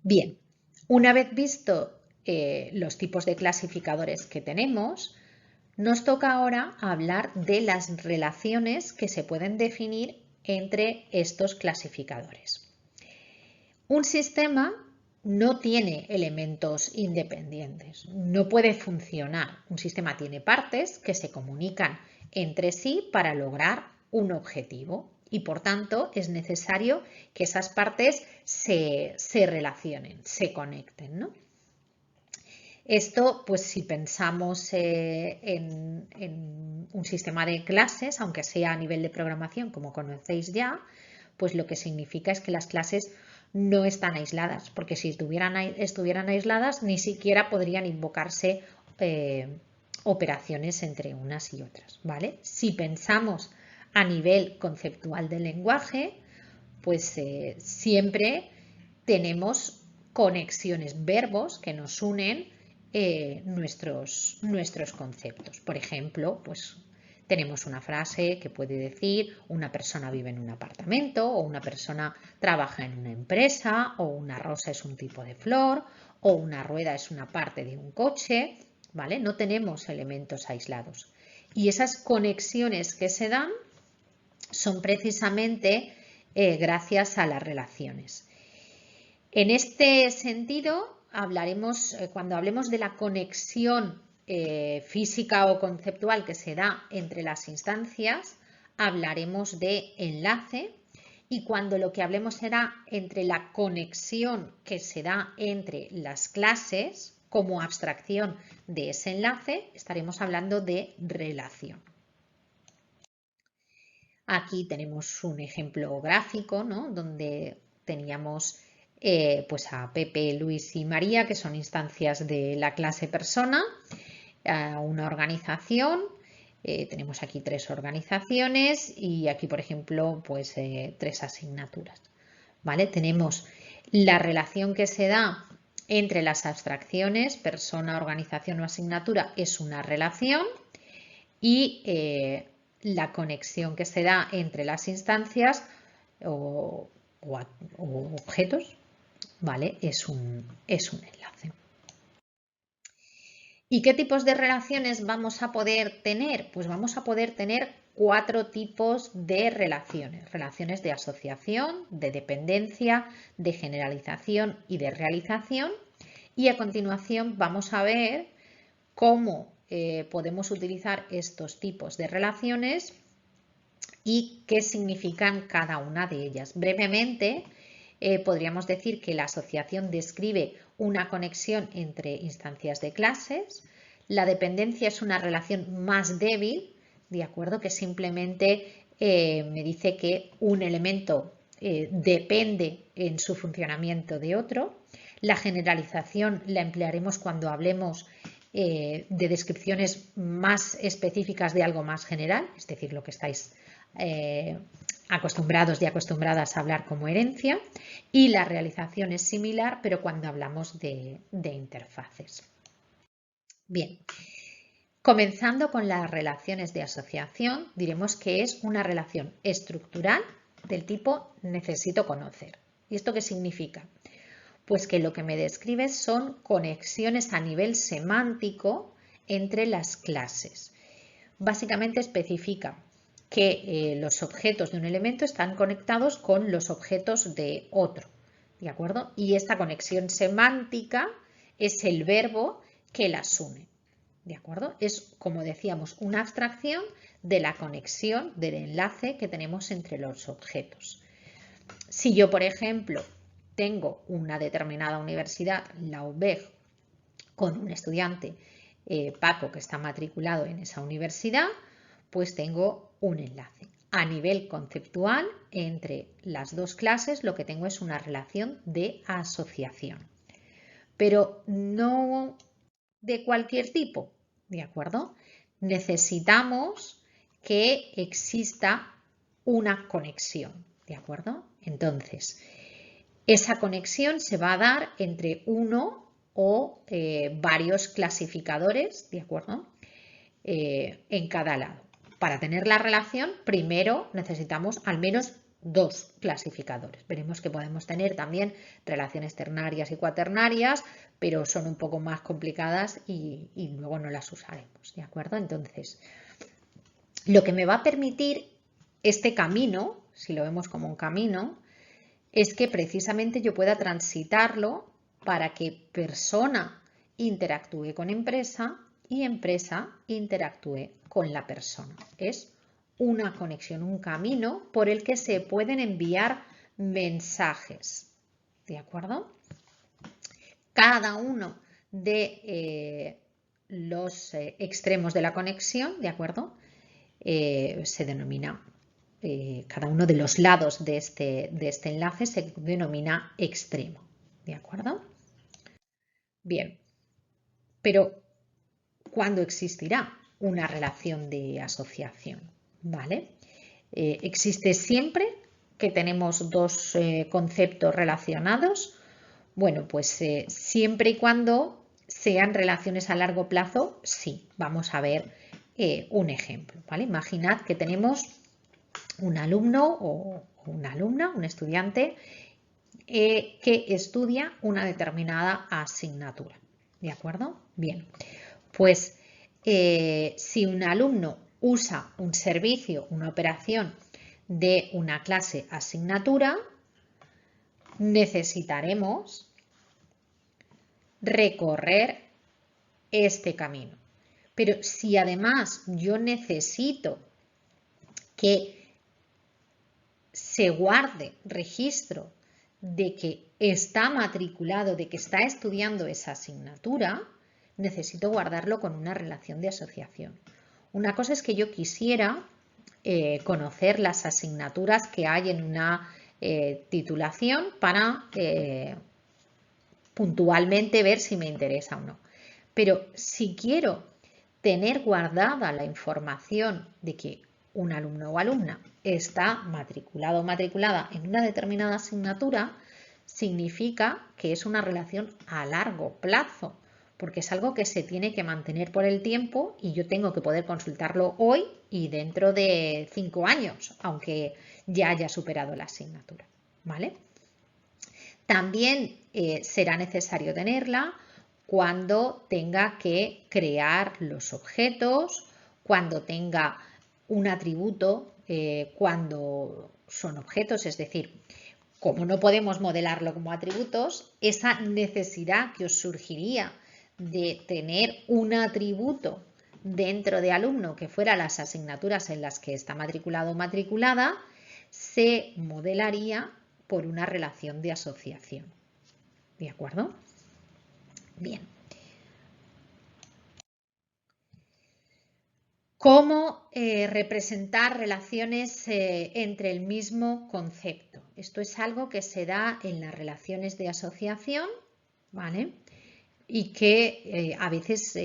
Bien, una vez visto los tipos de clasificadores que tenemos, nos toca ahora hablar de las relaciones que se pueden definir entre estos clasificadores. Un sistema no tiene elementos independientes, no puede funcionar. Un sistema tiene partes que se comunican entre sí para lograr un objetivo y por tanto es necesario que esas partes se relacionen, se conecten, ¿no? Esto, pues si pensamos en un sistema de clases, aunque sea a nivel de programación, como conocéis ya, pues lo que significa es que las clases no están aisladas, porque si estuvieran aisladas ni siquiera podrían invocarse operaciones entre unas y otras, ¿vale? Si pensamos a nivel conceptual del lenguaje, pues siempre tenemos conexiones, verbos que nos unen nuestros conceptos. Por ejemplo, pues tenemos una frase que puede decir una persona vive en un apartamento o una persona trabaja en una empresa o una rosa es un tipo de flor o una rueda es una parte de un coche, ¿vale? No tenemos elementos aislados. Y esas conexiones que se dan son precisamente gracias a las relaciones. En este sentido, hablaremos, cuando hablemos de la conexión física o conceptual que se da entre las instancias, hablaremos de enlace, y cuando lo que hablemos será entre la conexión que se da entre las clases como abstracción de ese enlace, estaremos hablando de relación. Aquí tenemos un ejemplo gráfico, ¿no? Donde teníamos pues a Pepe, Luis y María, que son instancias de la clase persona, una organización. Tenemos aquí 3 organizaciones y aquí, por ejemplo, pues 3 asignaturas. ¿Vale? Tenemos la relación que se da entre las abstracciones, persona, organización o asignatura, es una relación, y la conexión que se da entre las instancias o objetos, ¿vale? Es un enlace. ¿Y qué tipos de relaciones vamos a poder tener? Pues vamos a poder tener 4 tipos de relaciones. Relaciones de asociación, de dependencia, de generalización y de realización. Y a continuación vamos a ver cómo podemos utilizar estos tipos de relaciones y qué significan cada una de ellas. Brevemente, podríamos decir que la asociación describe una conexión entre instancias de clases. La dependencia es una relación más débil, ¿de acuerdo? Que simplemente me dice que un elemento depende en su funcionamiento de otro. La generalización la emplearemos cuando hablemos de descripciones más específicas de algo más general, es decir, lo que estáis acostumbrados y acostumbradas a hablar como herencia, y la realización es similar, pero cuando hablamos de interfaces. Bien, comenzando con las relaciones de asociación, diremos que es una relación estructural del tipo necesito conocer. ¿Y esto qué significa? Pues que lo que me describe son conexiones a nivel semántico entre las clases. Básicamente especifica que los objetos de un elemento están conectados con los objetos de otro, ¿de acuerdo? Y esta conexión semántica es el verbo que las une, ¿de acuerdo? Es, como decíamos, una abstracción de la conexión, del enlace que tenemos entre los objetos. Si yo, por ejemplo, tengo una determinada universidad, la UBEG, con un estudiante, Paco, que está matriculado en esa universidad, pues tengo un enlace. A nivel conceptual, entre las dos clases lo que tengo es una relación de asociación, pero no de cualquier tipo, ¿de acuerdo? Necesitamos que exista una conexión, ¿de acuerdo? Entonces, esa conexión se va a dar entre uno o varios clasificadores, ¿de acuerdo? En cada lado. Para tener la relación, primero necesitamos al menos dos clasificadores. Veremos que podemos tener también relaciones ternarias y cuaternarias, pero son un poco más complicadas y luego no las usaremos, ¿de acuerdo? Entonces, lo que me va a permitir este camino, si lo vemos como un camino, es que precisamente yo pueda transitarlo para que persona interactúe con empresa y empresa interactúe con la persona. Es una conexión, un camino por el que se pueden enviar mensajes. ¿De acuerdo? Cada uno de los extremos de la conexión, ¿de acuerdo? Se denomina, cada uno de los lados de este enlace se denomina extremo. ¿De acuerdo? Bien, pero ¿cuándo existirá una relación de asociación? ¿Vale? ¿Existe siempre que tenemos dos conceptos relacionados? Bueno, pues siempre y cuando sean relaciones a largo plazo, sí. Vamos a ver un ejemplo, ¿vale? Imaginad que tenemos un alumno o una alumna, un estudiante que estudia una determinada asignatura, ¿de acuerdo? Bien, pues si un alumno usa un servicio, una operación de una clase asignatura, necesitaremos recorrer este camino. Pero si además yo necesito que se guarde registro de que está matriculado, de que está estudiando esa asignatura, necesito guardarlo con una relación de asociación. Una cosa es que yo quisiera conocer las asignaturas que hay en una titulación para puntualmente ver si me interesa o no. Pero si quiero tener guardada la información de que un alumno o alumna está matriculado o matriculada en una determinada asignatura, significa que es una relación a largo plazo, porque es algo que se tiene que mantener por el tiempo y yo tengo que poder consultarlo hoy y dentro de 5 años, aunque ya haya superado la asignatura, ¿vale? También será necesario tenerla cuando tenga que crear los objetos, cuando tenga un atributo, cuando son objetos, es decir, como no podemos modelarlo como atributos, esa necesidad que os surgiría de tener un atributo dentro de alumno que fuera las asignaturas en las que está matriculado o matriculada, se modelaría por una relación de asociación. ¿De acuerdo? Bien. ¿Cómo representar relaciones entre el mismo concepto? Esto es algo que se da en las relaciones de asociación, ¿vale? Y que a veces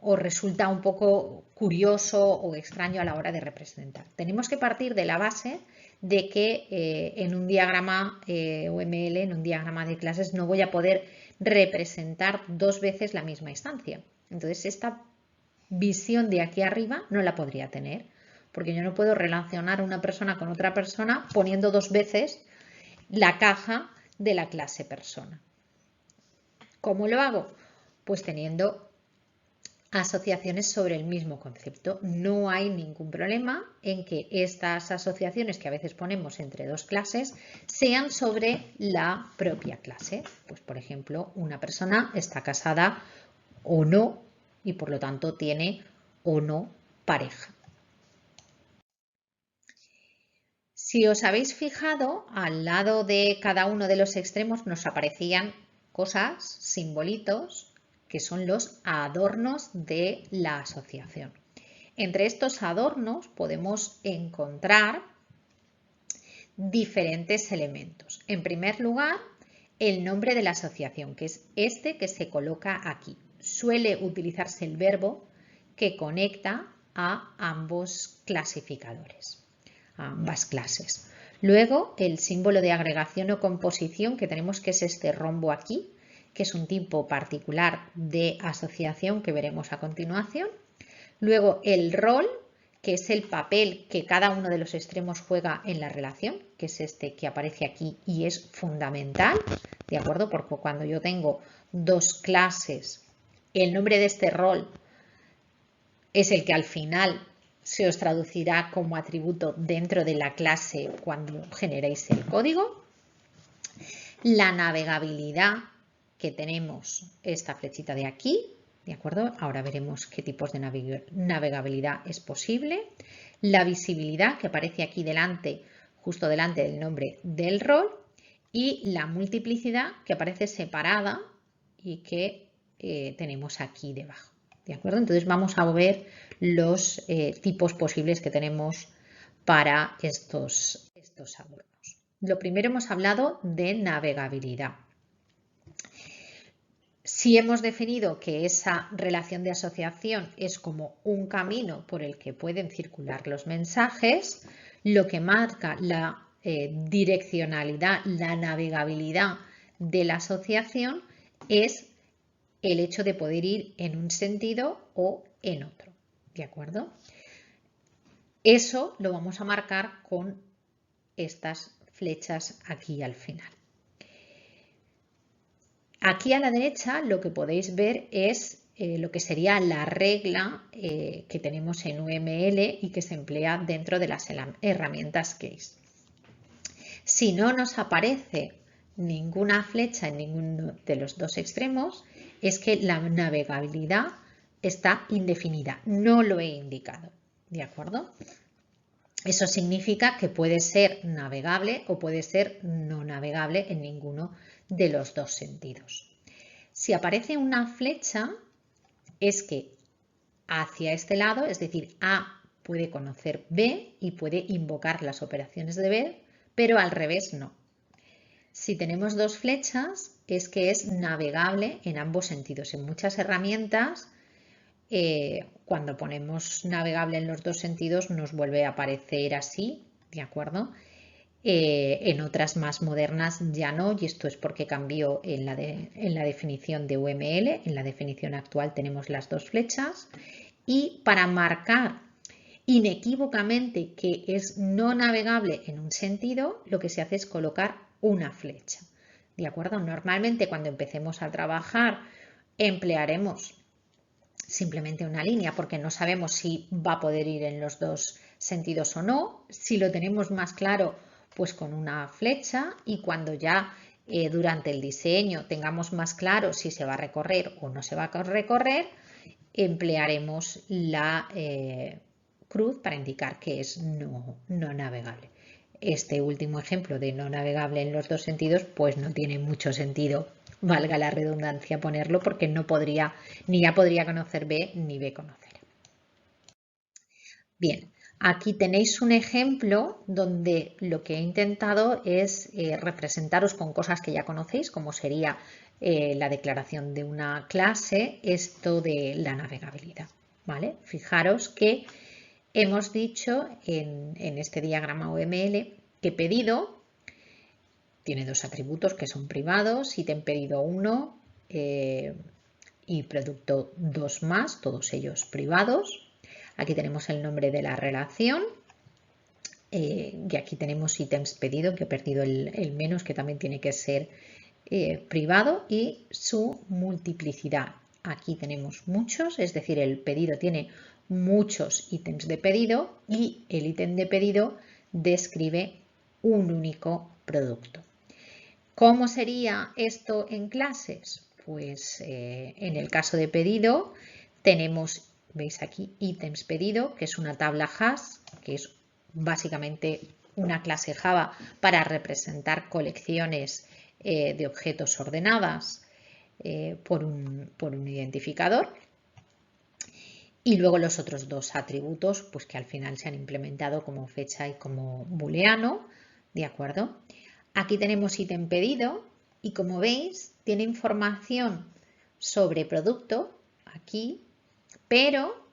os resulta un poco curioso o extraño a la hora de representar. Tenemos que partir de la base de que en un diagrama UML, en un diagrama de clases, no voy a poder representar dos veces la misma instancia. Entonces, esta visión de aquí arriba no la podría tener, porque yo no puedo relacionar a una persona con otra persona poniendo dos veces la caja de la clase persona. ¿Cómo lo hago? Pues teniendo asociaciones sobre el mismo concepto. No hay ningún problema en que estas asociaciones que a veces ponemos entre dos clases sean sobre la propia clase. Pues, por ejemplo, una persona está casada o no y por lo tanto tiene o no pareja. Si os habéis fijado, al lado de cada uno de los extremos nos aparecían cosas, simbolitos, que son los adornos de la asociación. Entre estos adornos podemos encontrar diferentes elementos. En primer lugar, el nombre de la asociación, que es este que se coloca aquí. Suele utilizarse el verbo que conecta a ambos clasificadores, a ambas clases. Luego, el símbolo de agregación o composición que tenemos, que es este rombo aquí, que es un tipo particular de asociación que veremos a continuación. Luego, el rol, que es el papel que cada uno de los extremos juega en la relación. que es este que aparece aquí y es fundamental, ¿de acuerdo? Porque cuando yo tengo dos clases, el nombre de este rol es el que al final se os traducirá como atributo dentro de la clase cuando generéis el código. La navegabilidad que tenemos, esta flechita de aquí, ¿de acuerdo? Ahora veremos qué tipos de navegabilidad es posible. La visibilidad que aparece aquí delante, justo delante del nombre del rol. Y la multiplicidad que aparece separada y que tenemos aquí debajo. ¿De acuerdo? Entonces vamos a ver los tipos posibles que tenemos para estos adornos. Lo primero hemos hablado de navegabilidad. Si hemos definido que esa relación de asociación es como un camino por el que pueden circular los mensajes, lo que marca la direccionalidad, la navegabilidad de la asociación es el hecho de poder ir en un sentido o en otro. ¿De acuerdo? Eso lo vamos a marcar con estas flechas aquí al final. Aquí a la derecha lo que podéis ver es lo que sería la regla que tenemos en UML y que se emplea dentro de las herramientas Case. Si no nos aparece ninguna flecha en ninguno de los dos extremos, es que la navegabilidad está indefinida, no lo he indicado, ¿de acuerdo? Eso significa que puede ser navegable o puede ser no navegable en ninguno de los dos sentidos. Si aparece una flecha, es que hacia este lado, es decir, A puede conocer B y puede invocar las operaciones de B, pero al revés no. Si tenemos dos flechas, es que es navegable en ambos sentidos. En muchas herramientas, cuando ponemos navegable en los dos sentidos, nos vuelve a aparecer así, ¿de acuerdo? En otras más modernas ya no, y esto es porque cambió en la definición de UML. En la definición actual tenemos las dos flechas, y para marcar inequívocamente que es no navegable en un sentido, lo que se hace es colocar una flecha. ¿De acuerdo? Normalmente cuando empecemos a trabajar emplearemos simplemente una línea porque no sabemos si va a poder ir en los dos sentidos o no. Si lo tenemos más claro, pues con una flecha, y cuando ya durante el diseño tengamos más claro si se va a recorrer o no se va a recorrer, emplearemos la cruz para indicar que es no navegable. Este último ejemplo de no navegable en los dos sentidos, pues no tiene mucho sentido, valga la redundancia, ponerlo, porque no podría, ni A podría conocer B ni B conocer. Bien, aquí tenéis un ejemplo donde lo que he intentado es representaros con cosas que ya conocéis, como sería la declaración de una clase, esto de la navegabilidad. ¿Vale? Fijaros que hemos dicho en este diagrama UML que pedido tiene dos atributos que son privados, ítem pedido 1 y producto 2 más, todos ellos privados. Aquí tenemos el nombre de la relación y aquí tenemos ítems pedido, que he perdido el menos, que también tiene que ser privado, y su multiplicidad. Aquí tenemos muchos, es decir, el pedido tiene muchos ítems de pedido y el ítem de pedido describe un único producto. ¿Cómo sería esto en clases? Pues en el caso de pedido tenemos, veis aquí, ítems pedido, que es una tabla hash, que es básicamente una clase Java para representar colecciones de objetos ordenadas por un identificador. Y luego los otros dos atributos, pues que al final se han implementado como fecha y como booleano, ¿de acuerdo? Aquí tenemos ítem pedido y, como veis, tiene información sobre producto aquí, pero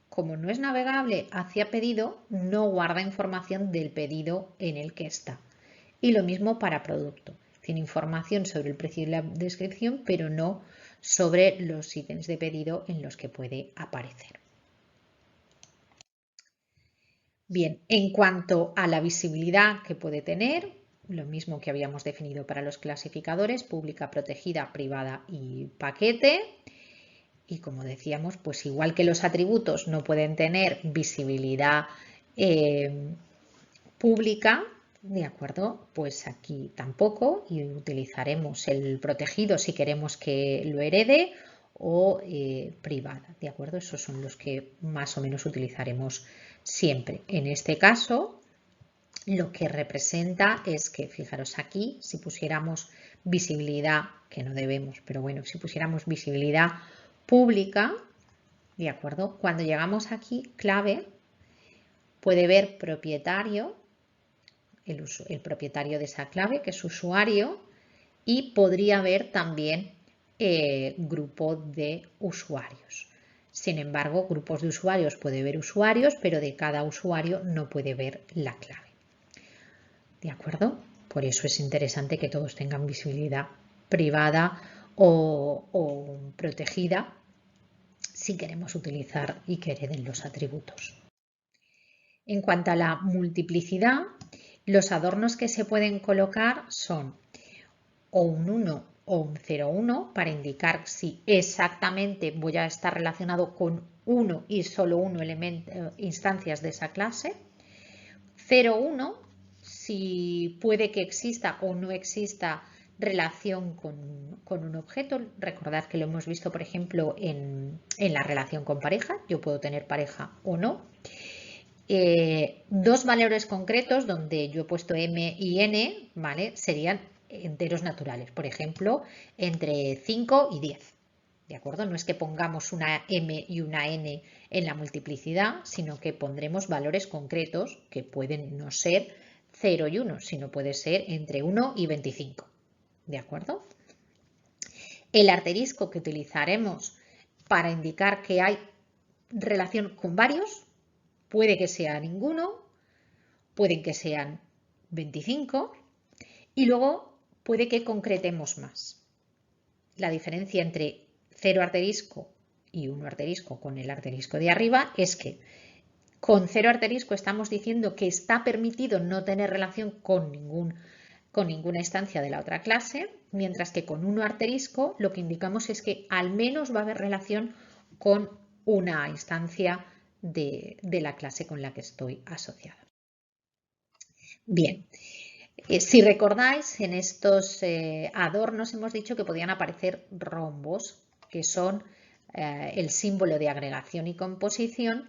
como no es navegable hacia pedido, no guarda información del pedido en el que está. Y lo mismo para producto. Tiene información sobre el precio y la descripción, pero no sobre los ítems de pedido en los que puede aparecer. Bien, en cuanto a la visibilidad que puede tener, lo mismo que habíamos definido para los clasificadores, pública, protegida, privada y paquete. Y como decíamos, pues igual que los atributos no pueden tener visibilidad pública, ¿de acuerdo? Pues aquí tampoco, y utilizaremos el protegido si queremos que lo herede o privada, ¿de acuerdo? Esos son los que más o menos utilizaremos siempre. En este caso, lo que representa es que, fijaros aquí, si pusiéramos visibilidad, que no debemos, pero bueno, si pusiéramos visibilidad pública, ¿de acuerdo? Cuando llegamos aquí, clave, puede ver propietario, el propietario de esa clave, que es usuario, y podría ver también grupo de usuarios. Sin embargo, grupos de usuarios puede ver usuarios, pero de cada usuario no puede ver la clave. ¿De acuerdo? Por eso es interesante que todos tengan visibilidad privada o protegida si queremos utilizar y que hereden los atributos. En cuanto a la multiplicidad, los adornos que se pueden colocar son o un 1 o un 0,1 para indicar si exactamente voy a estar relacionado con uno y solo uno instancias de esa clase. 0,1 si puede que exista o no exista relación con un objeto. Recordad que lo hemos visto, por ejemplo, en la relación con pareja. Yo puedo tener pareja o no. Dos valores concretos donde yo he puesto m y n, ¿vale? Serían enteros naturales, por ejemplo, entre 5 y 10. ¿De acuerdo? No es que pongamos una m y una n en la multiplicidad, sino que pondremos valores concretos que pueden no ser 0 y 1, sino puede ser entre 1 y 25. ¿De acuerdo? El asterisco que utilizaremos para indicar que hay relación con varios, puede que sea ninguno, pueden que sean 25 y luego puede que concretemos más. La diferencia entre 0 asterisco y 1 asterisco con el asterisco de arriba es que con 0 asterisco estamos diciendo que está permitido no tener relación con ninguna instancia de la otra clase, mientras que con 1 asterisco lo que indicamos es que al menos va a haber relación con una instancia de la clase con la que estoy asociada. Bien, si recordáis, en estos adornos hemos dicho que podían aparecer rombos, que son el símbolo de agregación y composición,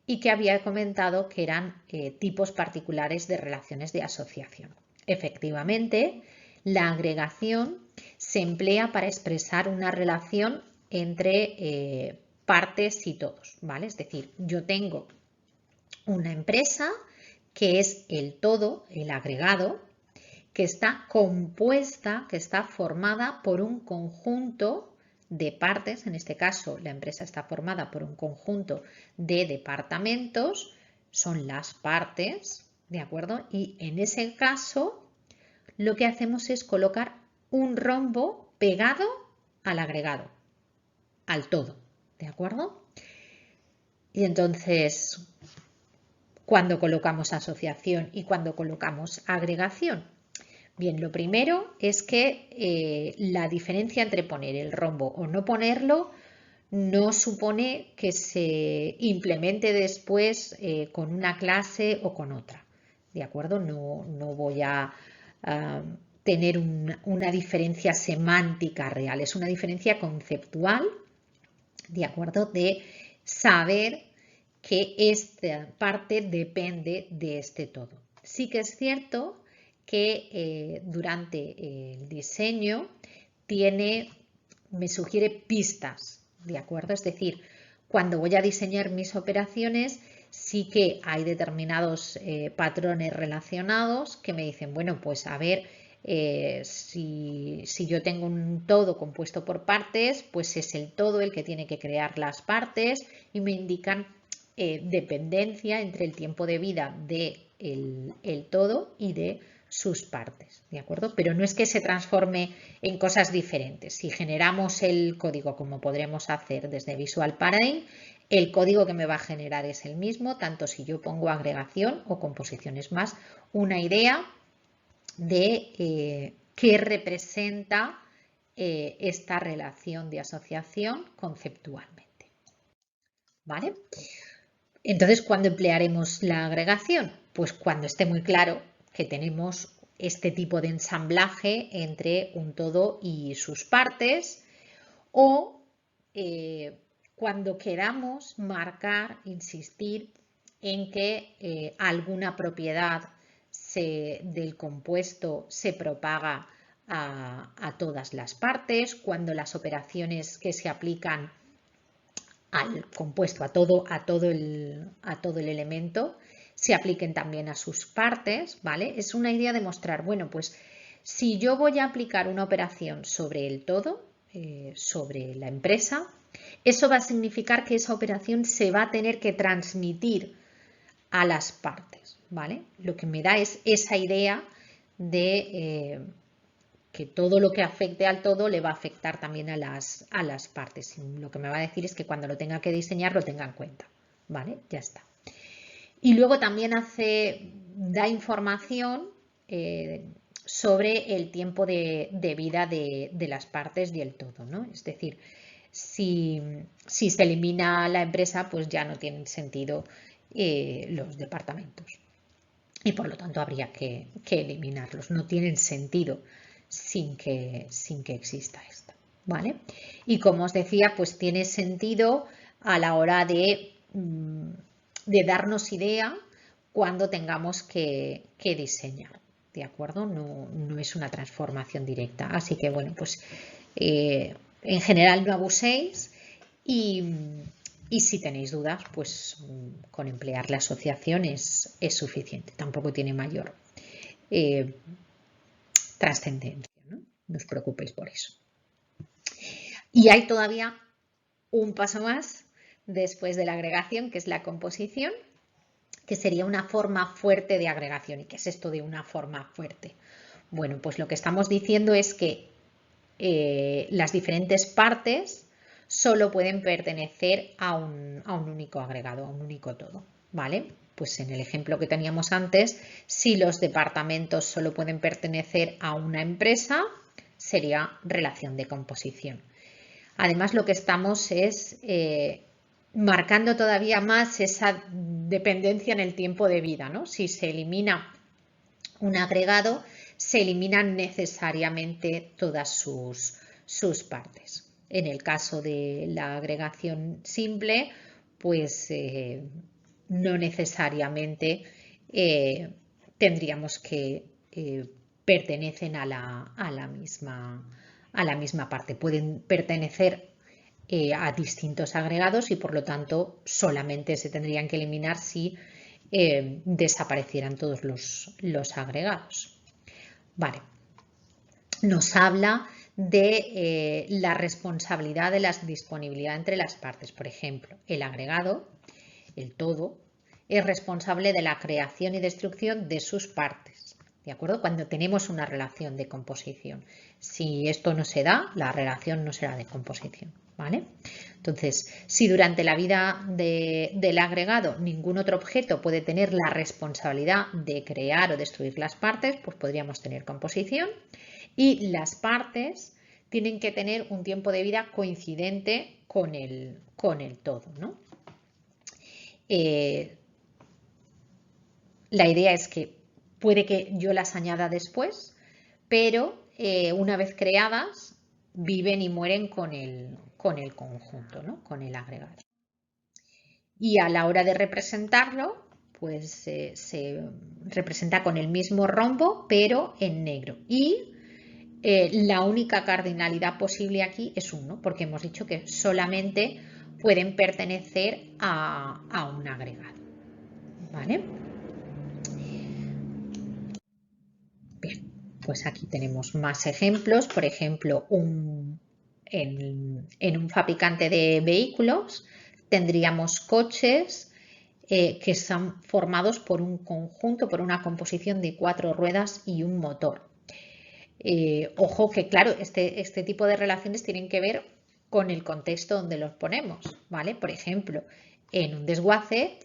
y que había comentado que eran tipos particulares de relaciones de asociación. Efectivamente, la agregación se emplea para expresar una relación entre partes y todos, ¿vale? Es decir, yo tengo una empresa que es el todo, el agregado, que está compuesta, que está formada por un conjunto de partes. En este caso, la empresa está formada por un conjunto de departamentos, son las partes, ¿de acuerdo? Y en ese caso, lo que hacemos es colocar un rombo pegado al agregado, al todo, ¿de acuerdo? Y entonces, cuando colocamos asociación y cuando colocamos agregación. Bien, lo primero es que la diferencia entre poner el rombo o no ponerlo no supone que se implemente después con una clase o con otra. ¿De acuerdo? No voy a tener una diferencia semántica real, es una diferencia conceptual, ¿de acuerdo? De saber que esta parte depende de este todo. Sí que es cierto que durante el diseño me sugiere pistas, ¿de acuerdo? Es decir, cuando voy a diseñar mis operaciones, sí que hay determinados patrones relacionados que me dicen, bueno, pues a ver, si yo tengo un todo compuesto por partes, pues es el todo el que tiene que crear las partes y me indican dependencia entre el tiempo de vida del todo y de sus partes, ¿de acuerdo? Pero no es que se transforme en cosas diferentes. Si generamos el código como podremos hacer desde Visual Paradigm, el código que me va a generar es el mismo, tanto si yo pongo agregación o composición. Es más una idea de qué representa esta relación de asociación conceptualmente. ¿Vale? Entonces, ¿cuándo emplearemos la agregación? Pues cuando esté muy claro que tenemos este tipo de ensamblaje entre un todo y sus partes, o cuando queramos marcar, insistir en que alguna propiedad del compuesto se propaga a todas las partes, cuando las operaciones que se aplican al compuesto, a todo el elemento, se apliquen también a sus partes, ¿vale? Es una idea de mostrar, bueno, pues si yo voy a aplicar una operación sobre el todo, sobre la empresa, eso va a significar que esa operación se va a tener que transmitir a las partes, ¿vale? Lo que me da es esa idea de que todo lo que afecte al todo le va a afectar también a las partes. Y lo que me va a decir es que cuando lo tenga que diseñar lo tenga en cuenta, ¿vale? Ya está. Y luego también da información sobre el tiempo de vida de las partes y el todo, ¿no? Es decir, si se elimina la empresa, pues ya no tienen sentido los departamentos. Y por lo tanto habría que eliminarlos. No tienen sentido sin que exista esto, ¿vale? Y como os decía, pues tiene sentido a la hora de darnos idea cuando tengamos que diseñar, ¿de acuerdo? No es una transformación directa. Así que, bueno, pues en general no abuséis y si tenéis dudas, pues con emplear la asociación es suficiente. Tampoco tiene mayor trascendencia, ¿no? No os preocupéis por eso. Y hay todavía un paso más después de la agregación, que es la composición, que sería una forma fuerte de agregación. ¿Y qué es esto de una forma fuerte? Bueno, pues lo que estamos diciendo es que las diferentes partes solo pueden pertenecer a un único agregado, a un único todo, ¿vale? Pues en el ejemplo que teníamos antes, si los departamentos solo pueden pertenecer a una empresa, sería relación de composición. Además, lo que estamos es marcando todavía más esa dependencia en el tiempo de vida, ¿no? Si se elimina un agregado, se eliminan necesariamente todas sus partes. En el caso de la agregación simple, pues no necesariamente tendríamos que pertenecen a la misma parte. Pueden pertenecer a distintos agregados y por lo tanto solamente se tendrían que eliminar si desaparecieran todos los agregados. Vale. Nos habla de la responsabilidad de la disponibilidad entre las partes. Por ejemplo, el agregado, el todo, es responsable de la creación y destrucción de sus partes. ¿De acuerdo? Cuando tenemos una relación de composición. Si esto no se da, la relación no será de composición. ¿Vale? Entonces, si durante la vida del agregado ningún otro objeto puede tener la responsabilidad de crear o destruir las partes, pues podríamos tener composición. Y las partes tienen que tener un tiempo de vida coincidente con el todo, ¿no? La idea es que puede que yo las añada después, pero una vez creadas viven y mueren con el conjunto, ¿no? Con el agregado. Y a la hora de representarlo, pues se representa con el mismo rombo, pero en negro. Y la única cardinalidad posible aquí es 1, porque hemos dicho que solamente pueden pertenecer a un agregado. ¿Vale? Bien, pues aquí tenemos más ejemplos. Por ejemplo, en un fabricante de vehículos tendríamos coches que están formados por un conjunto, por una composición de 4 ruedas y un motor. Ojo que, claro, este tipo de relaciones tienen que ver con el contexto donde los ponemos, ¿vale? Por ejemplo, en un desguace,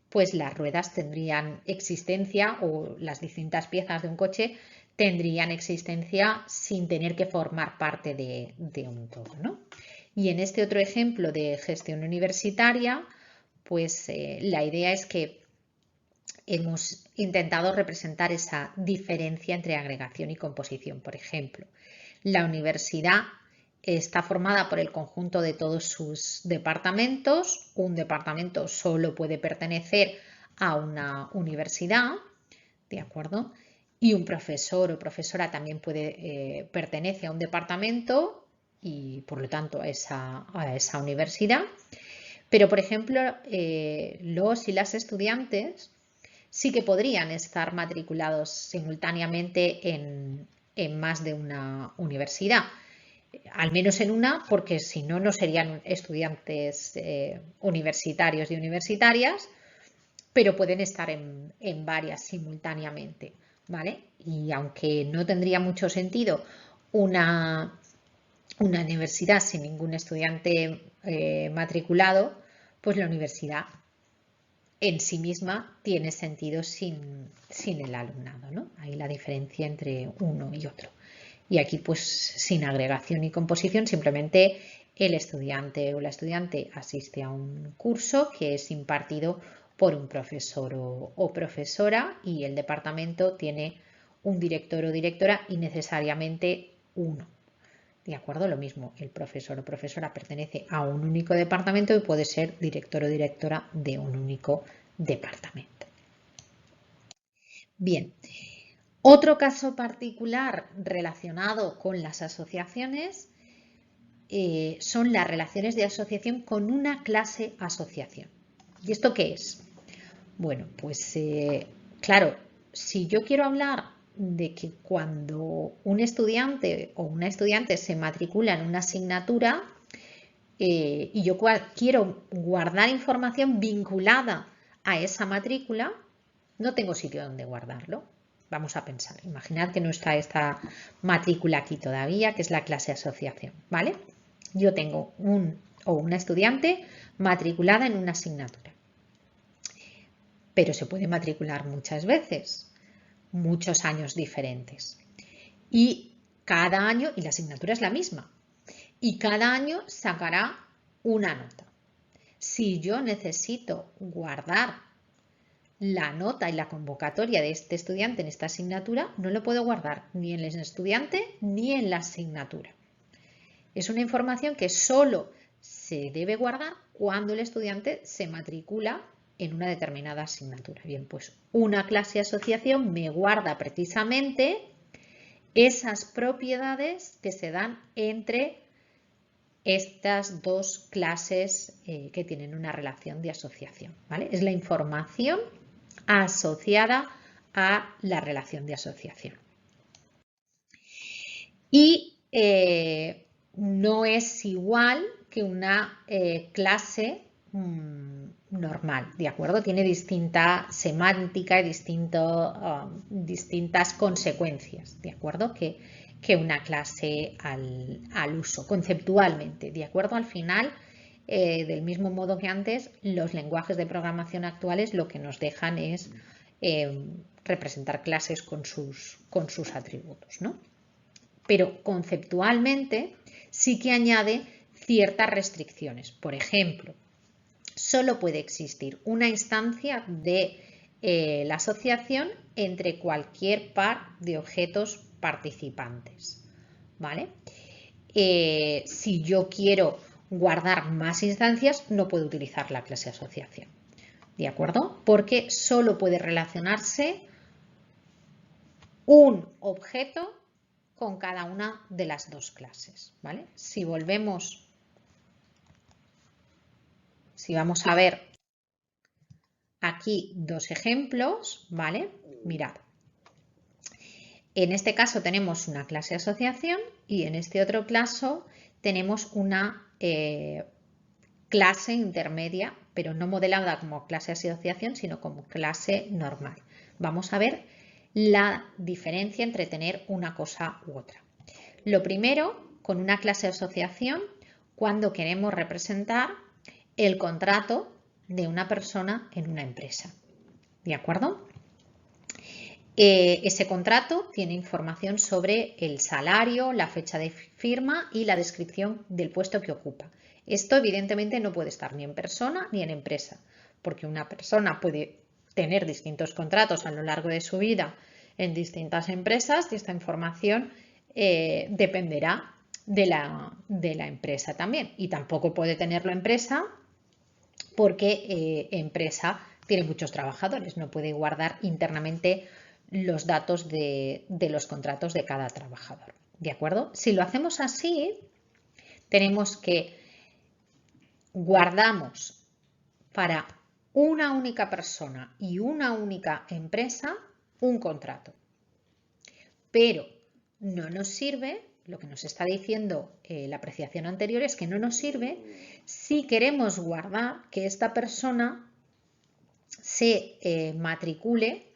pues las ruedas tendrían existencia o las distintas piezas de un coche tendrían existencia sin tener que formar parte de un todo, ¿no? Y en este otro ejemplo de gestión universitaria, pues la idea es que hemos intentado representar esa diferencia entre agregación y composición. Por ejemplo, la universidad está formada por el conjunto de todos sus departamentos. Un departamento solo puede pertenecer a una universidad, ¿de acuerdo? Y un profesor o profesora también puede pertenece a un departamento y por lo tanto a esa universidad. Pero, por ejemplo, los y las estudiantes sí que podrían estar matriculados simultáneamente en más de una universidad. Al menos en una, porque si no, no serían estudiantes universitarios y universitarias, pero pueden estar en varias simultáneamente, ¿vale? Y aunque no tendría mucho sentido una universidad sin ningún estudiante matriculado, pues la universidad en sí misma tiene sentido sin el alumnado, ¿no? Ahí la diferencia entre uno y otro. Y aquí, pues, sin agregación y composición, simplemente el estudiante o la estudiante asiste a un curso que es impartido por un profesor o profesora y el departamento tiene un director o directora y necesariamente uno. ¿De acuerdo? Lo mismo, el profesor o profesora pertenece a un único departamento y puede ser director o directora de un único departamento. Bien, otro caso particular relacionado con las asociaciones son las relaciones de asociación con una clase asociación. ¿Y esto qué es? Bueno, pues claro, si yo quiero hablar de que cuando un estudiante o una estudiante se matricula en una asignatura y yo quiero guardar información vinculada a esa matrícula, no tengo sitio donde guardarlo. Vamos a pensar, imaginad que no está esta matrícula aquí todavía, que es la clase asociación, ¿vale? Yo tengo una estudiante matriculada en una asignatura, pero se puede matricular muchas veces, muchos años diferentes. Y cada año, y la asignatura es la misma, y cada año sacará una nota. Si yo necesito guardar la nota y la convocatoria de este estudiante en esta asignatura, no lo puedo guardar ni en el estudiante ni en la asignatura. Es una información que solo se debe guardar cuando el estudiante se matricula en una determinada asignatura. Bien, pues una clase asociación me guarda precisamente esas propiedades que se dan entre estas dos clases que tienen una relación de asociación, ¿vale? Es la información asociada a la relación de asociación. Y no es igual que una clase normal, ¿de acuerdo? Tiene distinta semántica y distintas consecuencias, ¿de acuerdo? Que una clase al uso, conceptualmente, ¿de acuerdo? Al final, del mismo modo que antes, los lenguajes de programación actuales lo que nos dejan es representar clases con sus atributos, ¿no? Pero conceptualmente sí que añade ciertas restricciones. Por ejemplo, solo puede existir una instancia de la asociación entre cualquier par de objetos participantes, ¿vale? Si yo quiero guardar más instancias, no puedo utilizar la clase asociación, ¿de acuerdo? Porque solo puede relacionarse un objeto con cada una de las dos clases, ¿vale? Si vamos a ver aquí dos ejemplos, ¿vale? Mirad. En este caso tenemos una clase asociación y en este otro caso tenemos una clase intermedia, pero no modelada como clase asociación, sino como clase normal. Vamos a ver la diferencia entre tener una cosa u otra. Lo primero, con una clase asociación, cuando queremos representar el contrato de una persona en una empresa. ¿De acuerdo? Ese contrato tiene información sobre el salario, la fecha de firma y la descripción del puesto que ocupa. Esto evidentemente no puede estar ni en persona ni en empresa, porque una persona puede tener distintos contratos a lo largo de su vida en distintas empresas y esta información dependerá de la empresa también. Y tampoco puede tenerlo empresa porque empresa tiene muchos trabajadores, no puede guardar internamente los datos de los contratos de cada trabajador. ¿De acuerdo? Si lo hacemos así, tenemos que guardamos para una única persona y una única empresa un contrato. Pero no nos sirve, lo que nos está diciendo la apreciación anterior es que no nos sirve si queremos guardar que esta persona se matricule,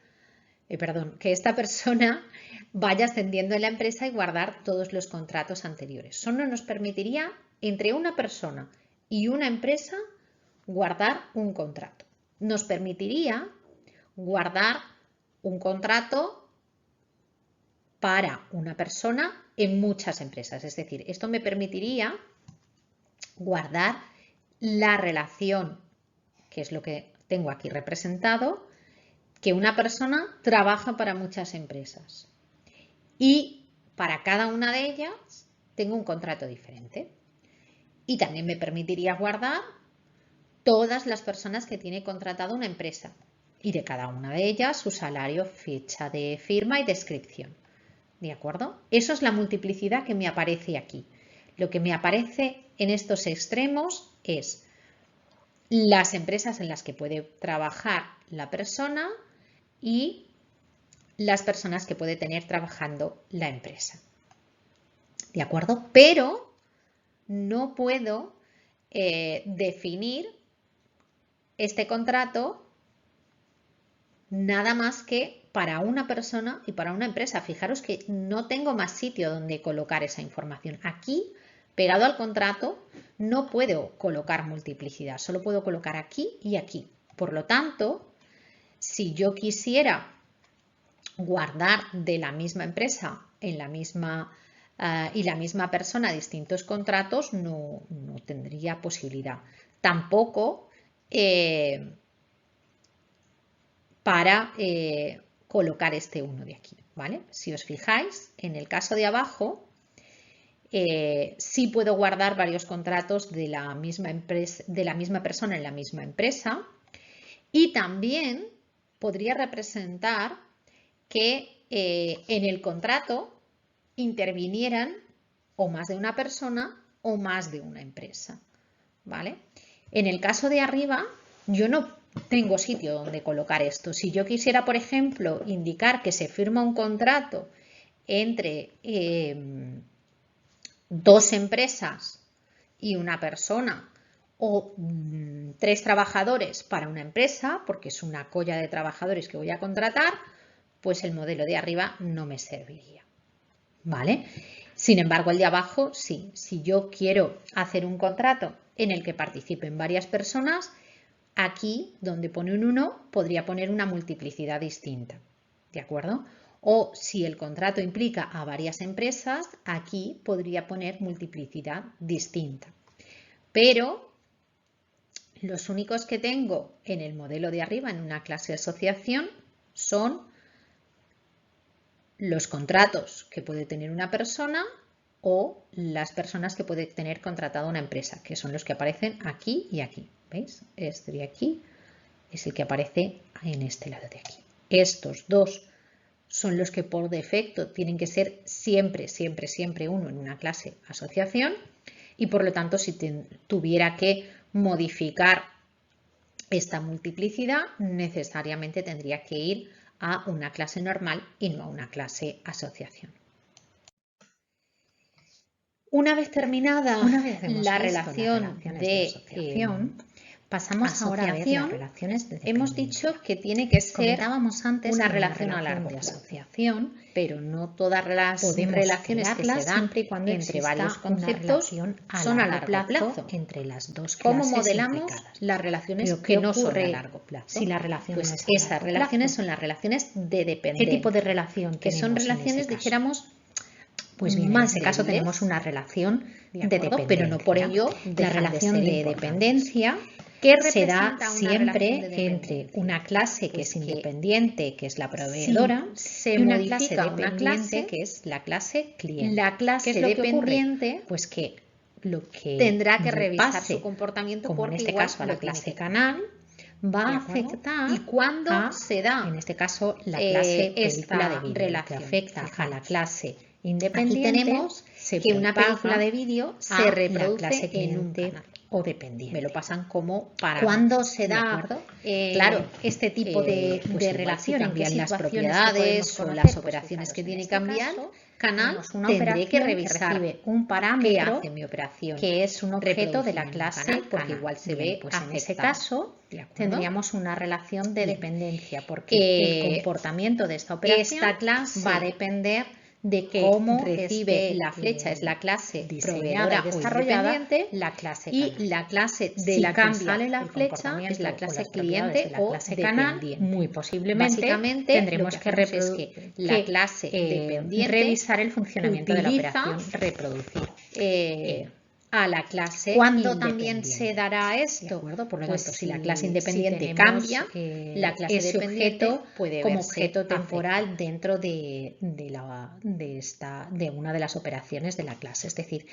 que esta persona vaya ascendiendo en la empresa y guardar todos los contratos anteriores. Solo nos permitiría entre una persona y una empresa guardar un contrato. Nos permitiría guardar un contrato para una persona en muchas empresas. Es decir, esto me permitiría guardar la relación, que es lo que tengo aquí representado, que una persona trabaja para muchas empresas y para cada una de ellas tengo un contrato diferente. Y también me permitiría guardar todas las personas que tiene contratado una empresa y de cada una de ellas su salario, fecha de firma y descripción. ¿De acuerdo? Eso es la multiplicidad que me aparece aquí. Lo que me aparece en estos extremos es las empresas en las que puede trabajar la persona y las personas que puede tener trabajando la empresa. ¿De acuerdo? Pero no puedo definir este contrato nada más que para una persona y para una empresa. Fijaros que no tengo más sitio donde colocar esa información. Aquí, pegado al contrato, no puedo colocar multiplicidad, solo puedo colocar aquí y aquí. Por lo tanto, si yo quisiera guardar de la misma empresa en la misma y la misma persona distintos contratos, no tendría posibilidad. Tampoco para colocar este 1 de aquí, ¿vale? Si os fijáis, en el caso de abajo, sí puedo guardar varios contratos de la misma persona en la misma empresa y también podría representar que en el contrato intervinieran o más de una persona o más de una empresa, ¿vale? En el caso de arriba, yo no tengo sitio donde colocar esto. Si yo quisiera, por ejemplo, indicar que se firma un contrato entre dos empresas y una persona o 3 trabajadores para una empresa, porque es una colla de trabajadores que voy a contratar, pues el modelo de arriba no me serviría, ¿vale? Sin embargo, el de abajo sí. Si yo quiero hacer un contrato en el que participen varias personas, aquí donde pone un 1 podría poner una multiplicidad distinta, ¿de acuerdo? O si el contrato implica a varias empresas, aquí podría poner multiplicidad distinta. Pero los únicos que tengo en el modelo de arriba, en una clase asociación, son los contratos que puede tener una persona o las personas que puede tener contratada una empresa, que son los que aparecen aquí y aquí. ¿Veis? Este de aquí es el que aparece en este lado de aquí. Estos dos son los que por defecto tienen que ser siempre, siempre, siempre uno en una clase asociación y por lo tanto si tuviera que modificar esta multiplicidad necesariamente tendría que ir a una clase normal y no a una clase asociación. Una vez terminada la relación de asociación, Pasamos ahora a ver las relaciones de dependencia. Hemos dicho que tiene que ser Comentábamos antes una que relación a largo de plazo, asociación, pero no todas las podemos relaciones que se dan siempre y cuando entre exista varios una conceptos relación son a largo plazo. entre las dos ¿Cómo clases modelamos implicadas. las relaciones Pero que ¿qué no son a ocurre largo plazo? si la relación Pues no es a largo esas relaciones plazo? son las relaciones de dependencia. ¿Qué tipo de relación que tenemos son en relaciones, ese caso? dijéramos, Pues bien, más en ese caso débiles, tenemos una relación ¿de de acuerdo? dependencia. Pero no por ello La dejan relación de ser de importantes. dependencia ¿Qué se da representa una siempre relación de entre dependencia? una clase que Pues es que independiente, que es la proveedora, se y una clase modifica una dependiente, clase, que es la clase cliente. la clase ¿Qué es lo que ocurre? dependiente Pues que lo que tendrá que le revisar pase, su comportamiento, como en porque este igual caso a lo la tiene clase que canal, va ¿de a acuerdo? afectar ¿Y cuándo se da en este caso, la clase película esta de vídeo, relación? que afecta a la Fijaros. clase Aquí independiente, tenemos se que una propaga película de vídeo a se la reproduce clase en un cliente canal. o dependiente. Me lo pasan como para ¿Cuándo se ¿de da acuerdo? claro, este tipo de, pues de igual relación? si ¿En qué cambian las situaciones propiedades que o podemos las conocer? operaciones Pues que fijaros, tiene en que este cambiar, caso, canal tenemos una tendré que operación revisar recibe un qué parámetro hace mi operación, que es un objeto de la reproducida en un clase canal, porque canal. igual se Bien, ve pues en ese afectado. caso ¿De acuerdo? tendríamos una relación de Bien. dependencia, porque el comportamiento de esta operación Esta clase va a depender de que cómo recibe esté la flecha es la clase diseñada proveedora y o desarrollada independiente, la clase y canal. la clase de Si la que cambia sale la el flecha es comportamiento la o clase las propiedades cliente de la o clase canal, dependiente. muy posiblemente Básicamente tendremos lo que, que hacemos es que la clase dependiente revisar el funcionamiento de la utiliza operación reproducir. a la clase ¿Cuándo también se independiente. dará ¿De esto? acuerdo? Por lo Pues tanto, si la clase independiente tenemos, cambia, la clase ese dependiente objeto puede como verse objeto temporal afectada. dentro de una de las operaciones de la clase. Es decir,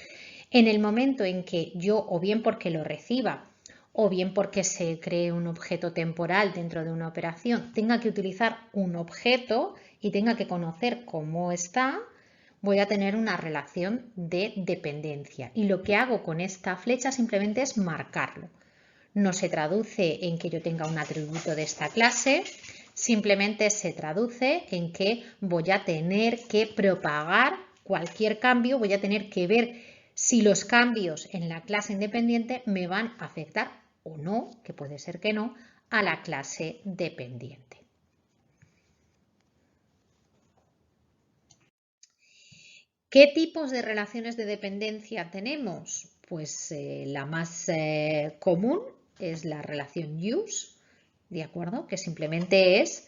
en el momento en que yo, o bien porque lo reciba, o bien porque se cree un objeto temporal dentro de una operación, tenga que utilizar un objeto y tenga que conocer cómo está, voy a tener una relación de dependencia. Y lo que hago con esta flecha simplemente es marcarlo. No se traduce en que yo tenga un atributo de esta clase, simplemente se traduce en que voy a tener que propagar cualquier cambio, voy a tener que ver si los cambios en la clase independiente me van a afectar o no, que puede ser que no, a la clase dependiente. ¿Qué tipos de relaciones de dependencia tenemos? Pues la más común es la relación use, ¿de acuerdo? Que simplemente es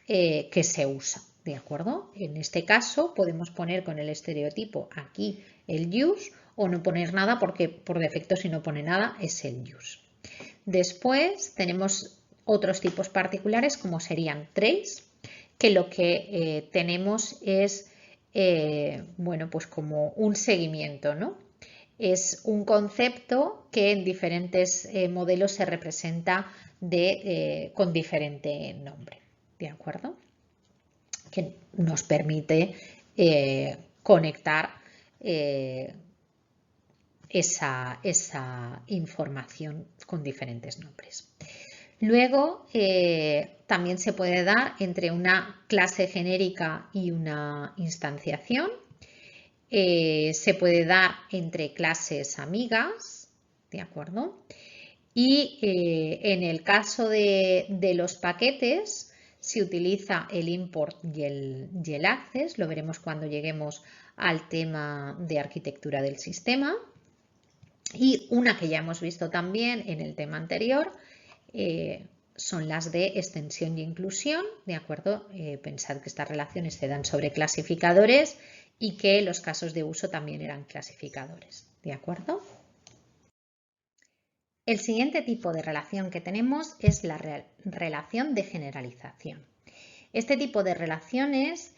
que se usa, ¿de acuerdo? En este caso podemos poner con el estereotipo aquí el use o no poner nada porque por defecto si no pone nada es el use. Después tenemos otros tipos particulares como serían trace, que lo que tenemos es bueno, pues como un seguimiento, ¿no? Es un concepto que en diferentes modelos se representa con diferente nombre, ¿de acuerdo? Que nos permite conectar esa información con diferentes nombres. Luego, también se puede dar entre una clase genérica y una instanciación. Se puede dar entre clases amigas, ¿de acuerdo? Y en el caso de los paquetes, se utiliza el import y el access, lo veremos cuando lleguemos al tema de arquitectura del sistema. Y una que ya hemos visto también en el tema anterior, son las de extensión y inclusión, ¿de acuerdo? Pensad que estas relaciones se dan sobre clasificadores y que los casos de uso también eran clasificadores, ¿de acuerdo? El siguiente tipo de relación que tenemos es la relación de generalización. Este tipo de relaciones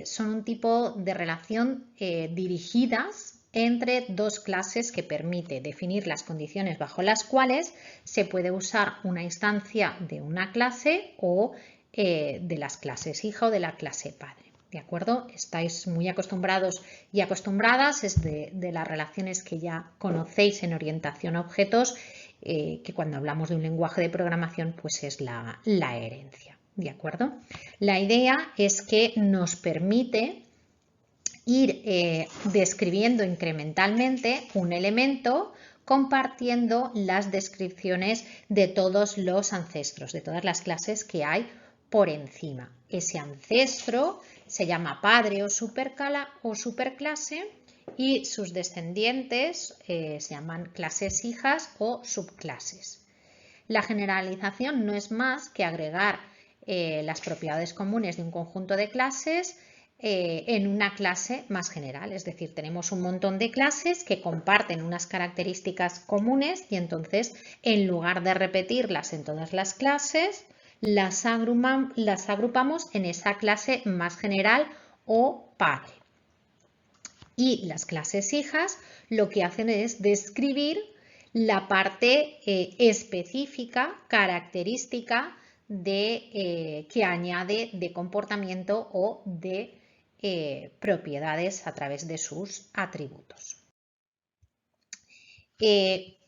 son un tipo de relación dirigidas entre dos clases que permite definir las condiciones bajo las cuales se puede usar una instancia de una clase o de las clases hija o de la clase padre. ¿De acuerdo? Estáis muy acostumbrados y acostumbradas, es de las relaciones que ya conocéis en orientación a objetos, que cuando hablamos de un lenguaje de programación pues es la herencia. ¿De acuerdo? La idea es que nos permite ir describiendo incrementalmente un elemento compartiendo las descripciones de todos los ancestros, de todas las clases que hay por encima. Ese ancestro se llama padre o superclase y sus descendientes se llaman clases hijas o subclases. La generalización no es más que agregar las propiedades comunes de un conjunto de clases en una clase más general, es decir, tenemos un montón de clases que comparten unas características comunes y entonces en lugar de repetirlas en todas las clases, las agrupamos en esa clase más general o padre. Y las clases hijas lo que hacen es describir la parte específica, característica que añade de comportamiento o de propiedades a través de sus atributos.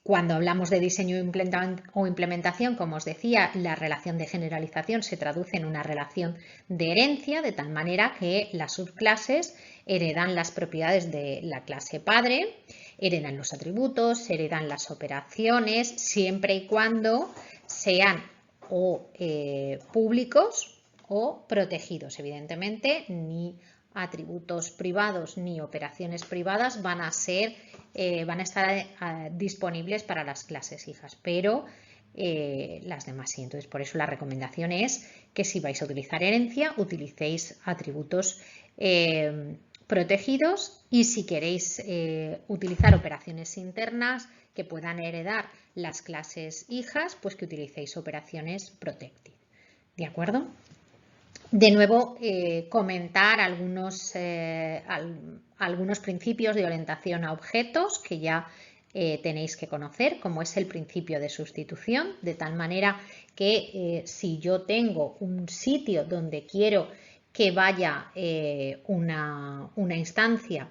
Cuando hablamos de diseño o implementación, como os decía, la relación de generalización se traduce en una relación de herencia, de tal manera que las subclases heredan las propiedades de la clase padre, heredan los atributos, heredan las operaciones, siempre y cuando sean o públicos o protegidos. Evidentemente, ni atributos privados ni operaciones privadas van a estar disponibles para las clases hijas, pero las demás sí. Entonces, por eso la recomendación es que si vais a utilizar herencia, utilicéis atributos protegidos y si queréis utilizar operaciones internas que puedan heredar las clases hijas, pues que utilicéis operaciones protected. ¿De acuerdo? De nuevo, comentar algunos principios de orientación a objetos que ya tenéis que conocer, como es el principio de sustitución, de tal manera que si yo tengo un sitio donde quiero que vaya una instancia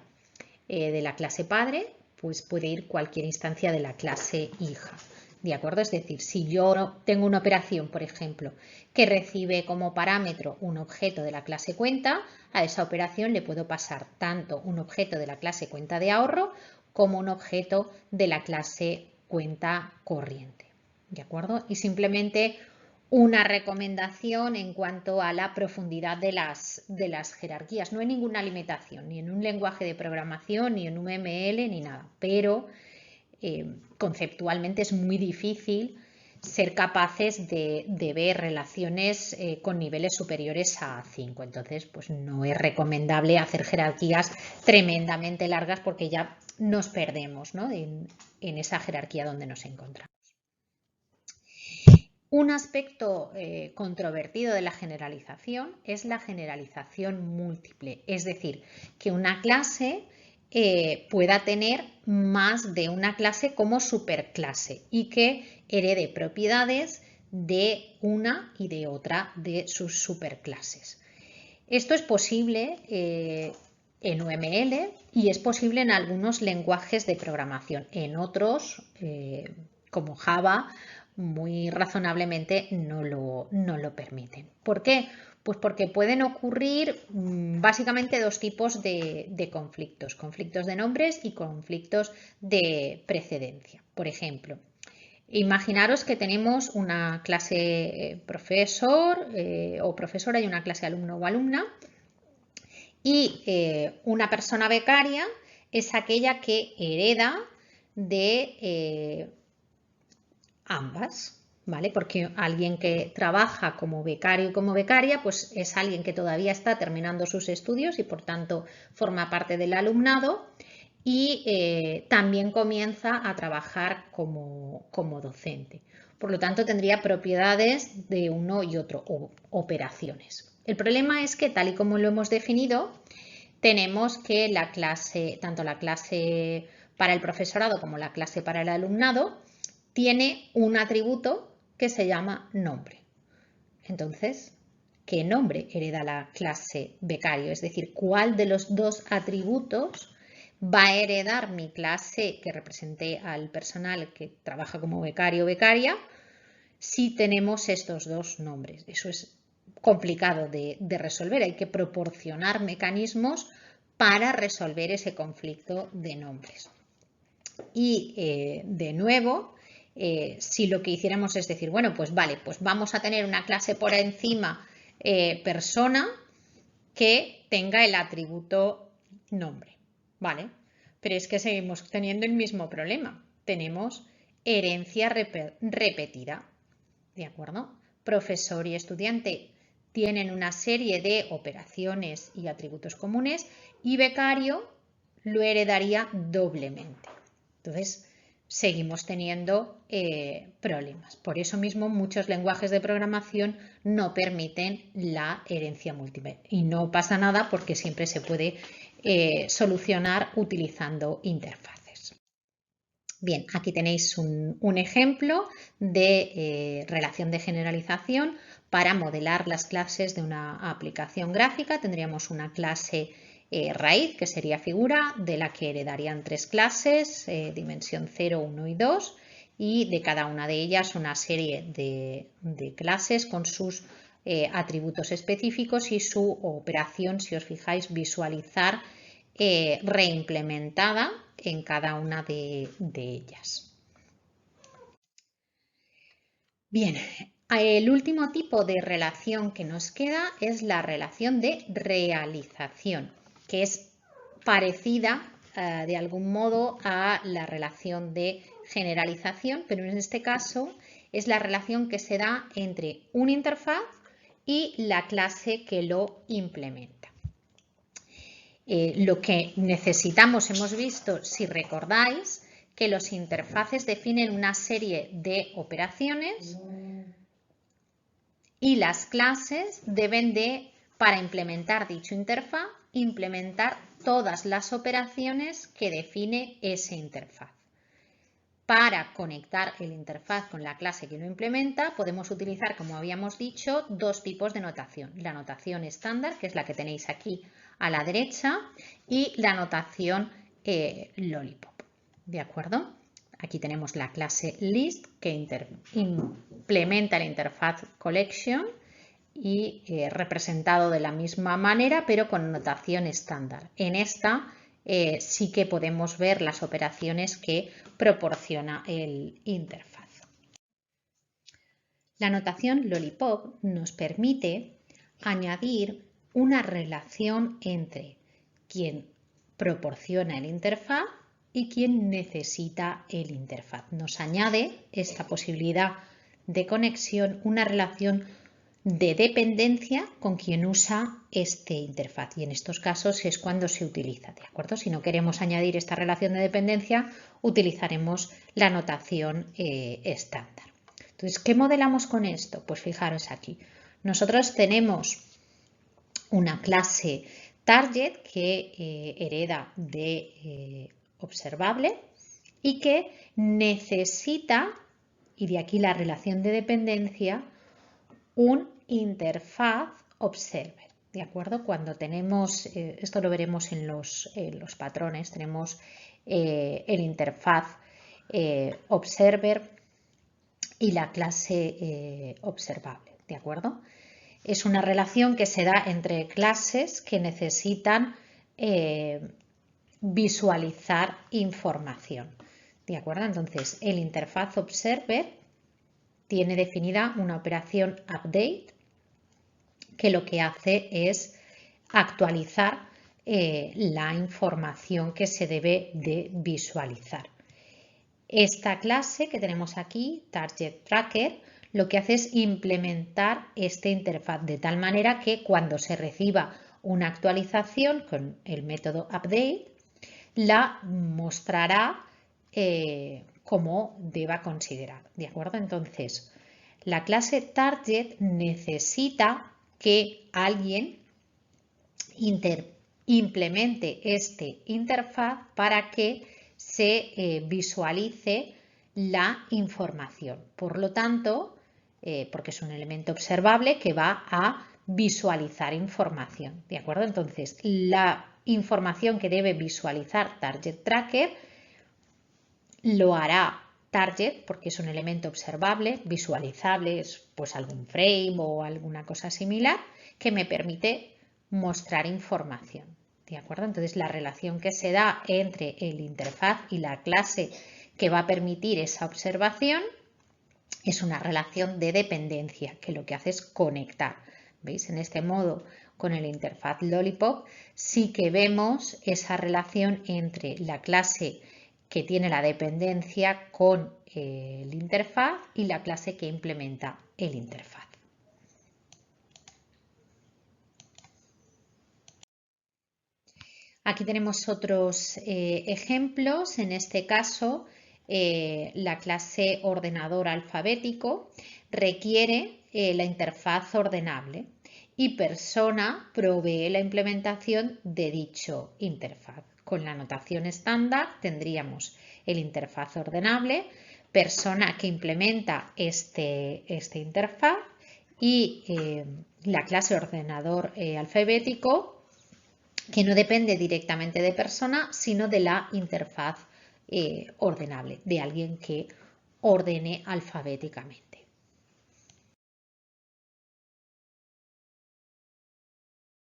de la clase padre, pues puede ir cualquier instancia de la clase hija. ¿De acuerdo? Es decir, si yo tengo una operación, por ejemplo, que recibe como parámetro un objeto de la clase cuenta, a esa operación le puedo pasar tanto un objeto de la clase cuenta de ahorro como un objeto de la clase cuenta corriente. ¿De acuerdo? Y simplemente una recomendación en cuanto a la profundidad de las jerarquías. No hay ninguna limitación, ni en un lenguaje de programación, ni en UML, ni nada, pero conceptualmente es muy difícil ser capaces de ver relaciones con niveles superiores a 5. Entonces, pues no es recomendable hacer jerarquías tremendamente largas porque ya nos perdemos, ¿no? en esa jerarquía donde nos encontramos. Un aspecto controvertido de la generalización es la generalización múltiple, es decir, que una clase pueda tener más de una clase como superclase y que herede propiedades de una y de otra de sus superclases. Esto es posible en UML y es posible en algunos lenguajes de programación. En otros, como Java, muy razonablemente no lo permiten. ¿Por qué? Pues porque pueden ocurrir básicamente dos tipos de conflictos. Conflictos de nombres y conflictos de precedencia. Por ejemplo, imaginaros que tenemos una clase profesor o profesora y una clase alumno o alumna y una persona becaria es aquella que hereda de ambas, ¿vale? Porque alguien que trabaja como becario y como becaria, pues es alguien que todavía está terminando sus estudios y por tanto forma parte del alumnado y también comienza a trabajar como docente. Por lo tanto, tendría propiedades de uno y otro, o operaciones. El problema es que, tal y como lo hemos definido, tenemos que tanto la clase para el profesorado como la clase para el alumnado, tiene un atributo que se llama nombre. Entonces, ¿qué nombre hereda la clase becario? Es decir, ¿cuál de los dos atributos va a heredar mi clase que represente al personal que trabaja como becario o becaria si tenemos estos dos nombres? Eso es complicado de resolver. Hay que proporcionar mecanismos para resolver ese conflicto de nombres. Y de nuevo, si lo que hiciéramos es decir, bueno, pues vale, pues vamos a tener una clase por encima persona que tenga el atributo nombre, ¿vale? Pero es que seguimos teniendo el mismo problema. Tenemos herencia repetida, ¿de acuerdo? Profesor y estudiante tienen una serie de operaciones y atributos comunes y becario lo heredaría doblemente. Entonces, seguimos teniendo problemas. Por eso mismo muchos lenguajes de programación no permiten la herencia múltiple. Y no pasa nada porque siempre se puede solucionar utilizando interfaces. Bien, aquí tenéis un ejemplo de relación de generalización para modelar las clases de una aplicación gráfica. Tendríamos una clase raíz, que sería figura, de la que heredarían tres clases, dimensión 0, 1 y 2, y de cada una de ellas una serie de clases con sus atributos específicos y su operación, si os fijáis, visualizar reimplementada en cada una de ellas. Bien, el último tipo de relación que nos queda es la relación de realización, que es parecida de algún modo a la relación de generalización, pero en este caso es la relación que se da entre una interfaz y la clase que lo implementa. Lo que necesitamos, hemos visto, si recordáis, que los interfaces definen una serie de operaciones y las clases deben de, para implementar dicho interfaz, implementar todas las operaciones que define esa interfaz. Para conectar el interfaz con la clase que lo implementa, podemos utilizar, como habíamos dicho, dos tipos de notación. La notación estándar, que es la que tenéis aquí a la derecha, y la notación Lollipop. ¿De acuerdo? Aquí tenemos la clase list, que implementa la interfaz collection y representado de la misma manera, pero con notación estándar. En esta sí que podemos ver las operaciones que proporciona el interfaz. La notación Lollipop nos permite añadir una relación entre quien proporciona el interfaz y quien necesita el interfaz. Nos añade esta posibilidad de conexión, una relación de dependencia con quien usa este interfaz, y en estos casos es cuando se utiliza, ¿de acuerdo? Si no queremos añadir esta relación de dependencia, utilizaremos la notación estándar. Entonces, ¿qué modelamos con esto? Pues fijaros aquí, nosotros tenemos una clase target que hereda de observable y que necesita, y de aquí la relación de dependencia, un interfaz observer, ¿de acuerdo? Cuando tenemos, esto lo veremos en los patrones, tenemos el interfaz observer y la clase observable, ¿de acuerdo? Es una relación que se da entre clases que necesitan visualizar información, ¿de acuerdo? Entonces, el interfaz observer tiene definida una operación update que lo que hace es actualizar la información que se debe de visualizar. Esta clase que tenemos aquí, Target Tracker, lo que hace es implementar esta interfaz de tal manera que cuando se reciba una actualización con el método update, la mostrará como deba considerar, ¿de acuerdo? Entonces, la clase Target necesita que alguien implemente este interfaz para que se visualice la información. Por lo tanto, porque es un elemento observable que va a visualizar información, ¿de acuerdo? Entonces, la información que debe visualizar Target Tracker lo hará Target porque es un elemento observable, visualizable, es pues algún frame o alguna cosa similar que me permite mostrar información. ¿De acuerdo? Entonces, la relación que se da entre el interfaz y la clase que va a permitir esa observación es una relación de dependencia, que lo que hace es conectar. ¿Veis? En este modo, con el interfaz Lollipop, sí que vemos esa relación entre la clase que tiene la dependencia con el interfaz y la clase que implementa el interfaz. Aquí tenemos otros ejemplos. En este caso, la clase ordenador alfabético requiere la interfaz ordenable y persona provee la implementación de dicho interfaz. Con la notación estándar tendríamos el interfaz ordenable, persona que implementa este interfaz y la clase ordenador alfabético, que no depende directamente de persona, sino de la interfaz ordenable, de alguien que ordene alfabéticamente.